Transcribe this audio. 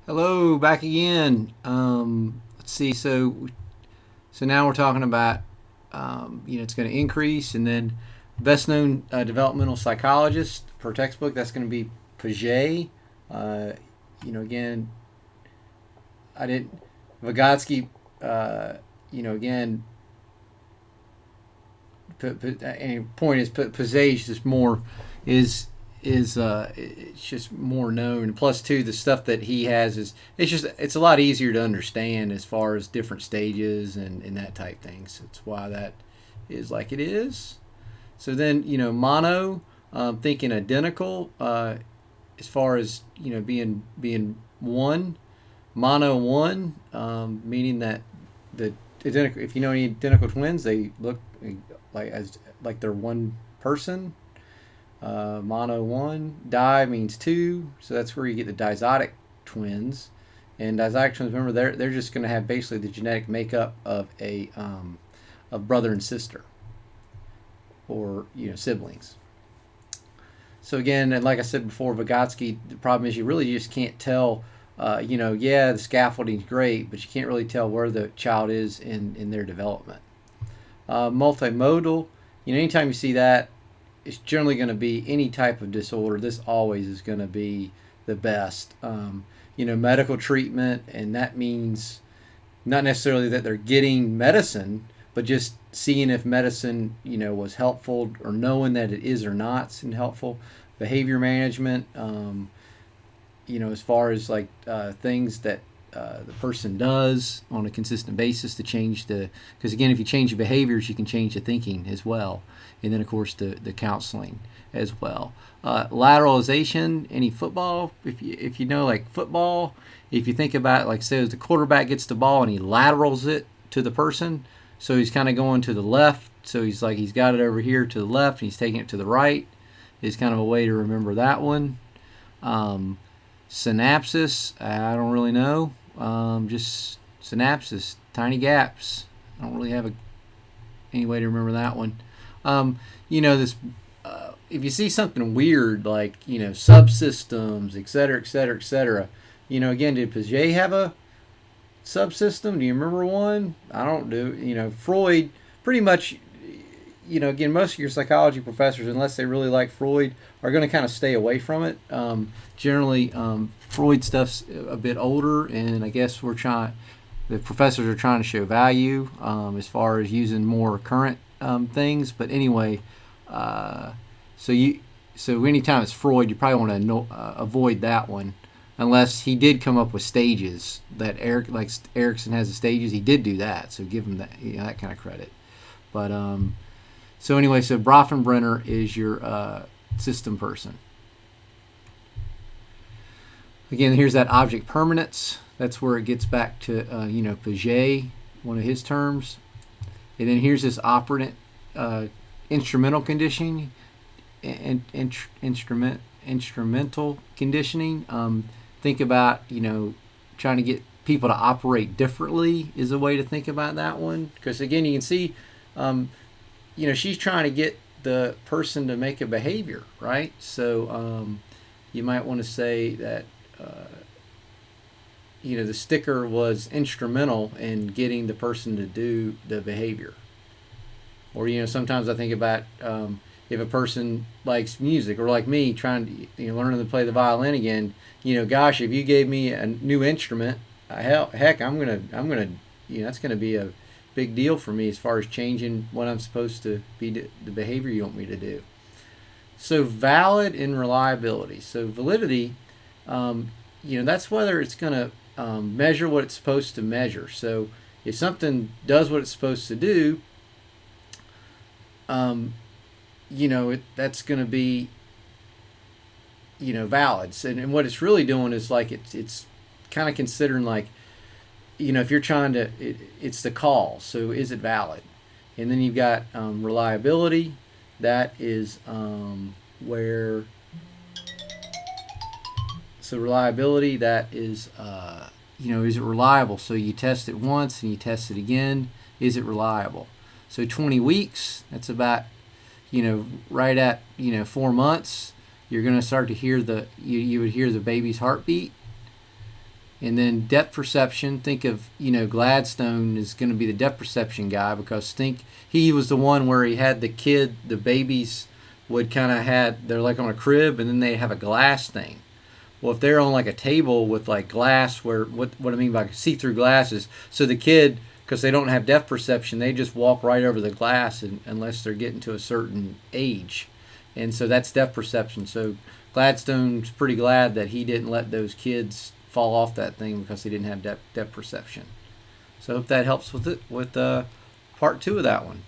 Hello, back again. Let's see. So now we're talking about it's going to increase, and then best known developmental psychologist per textbook. That's going to be Piaget. Uh, again, I didn't Vygotsky. Again, and point is Piaget is just more is it's just more known. Plus, too, the stuff that he has is it's a lot easier to understand as far as different stages and that type thing. So it's why that is like it is. So then mono, thinking identical, as far as being one, mono one, meaning that the identical. If you know any identical twins, they look like they're one person. Mono one. Di means two, so that's where you get the dizotic twins. And dizotic twins, remember, they're just going to have basically the genetic makeup of a brother and sister, or siblings. So again, and like I said before, Vygotsky, the problem is you really just can't tell. Yeah, the scaffolding's great, but you can't really tell where the child is in their development. Multimodal, anytime you see that, it's generally going to be any type of disorder. This always is going to be the best. Medical treatment, and that means not necessarily that they're getting medicine, but just seeing if medicine, was helpful, or knowing that it is or not helpful. Behavior management, as far as like things that the person does on a consistent basis to change because again, if you change your behaviors, you can change the thinking as well. And then of course the counseling as well. Lateralization, any football, if you know like football, if you think about, like, say the quarterback gets the ball and he laterals it to the person, so he's kind of going to the left, so he's got it over here to the left and he's taking it to the right, is kind of a way to remember that one. Synapses, I don't really know. Just synapses, tiny gaps. I don't really have any way to remember that one. This. If you see something weird like subsystems, et cetera, et cetera, et cetera. Again, did Piaget have a subsystem? Do you remember one? I don't do. Freud, pretty much. Again, most of your psychology professors, unless they really like Freud, are going to kind of stay away from it. Generally, Freud stuff's a bit older, and I guess the professors are trying to show value as far as using more current things. But anyway, so anytime it's Freud, you probably want to avoid that one, unless he did come up with stages that Erickson has the stages. He did do that, so give him that kind of credit. But so anyway, so Brofenbrenner is your system person. Again, here's that object permanence. That's where it gets back to Piaget, one of his terms. And then here's this operant instrumental conditioning, instrumental conditioning. Think about trying to get people to operate differently is a way to think about that one, because again, you can see. She's trying to get the person to make a behavior, right? So you might want to say that, the sticker was instrumental in getting the person to do the behavior. Or, sometimes I think about if a person likes music, or like me trying to, learning to play the violin again, gosh, if you gave me a new instrument, heck, I'm going to, that's going to be a big deal for me as far as changing what I'm supposed to be, the behavior you want me to do. So valid and reliability. So validity, that's whether it's going to measure what it's supposed to measure. So if something does what it's supposed to do, that's going to be, valid. And what it's really doing is like it's kind of considering like, if you're trying to, it's the call. So is it valid? And then you've got reliability. That is where. So reliability, that is, is it reliable? So you test it once and you test it again. Is it reliable? So 20 weeks, that's about, right at, 4 months, you're going to start to hear you would hear the baby's heartbeat. And then depth perception, think of, Gladstone is going to be the depth perception guy, because think he was the one where he had the babies would kind of they're like on a crib, and then they have a glass thing. Well, if they're on like a table with like glass, what I mean by see-through glasses, so the kid, because they don't have depth perception, they just walk right over the glass, unless they're getting to a certain age. And so that's depth perception. So Gladstone's pretty glad that he didn't let those kids fall off that thing, because he didn't have depth perception. So I hope that helps with part 2 of that one.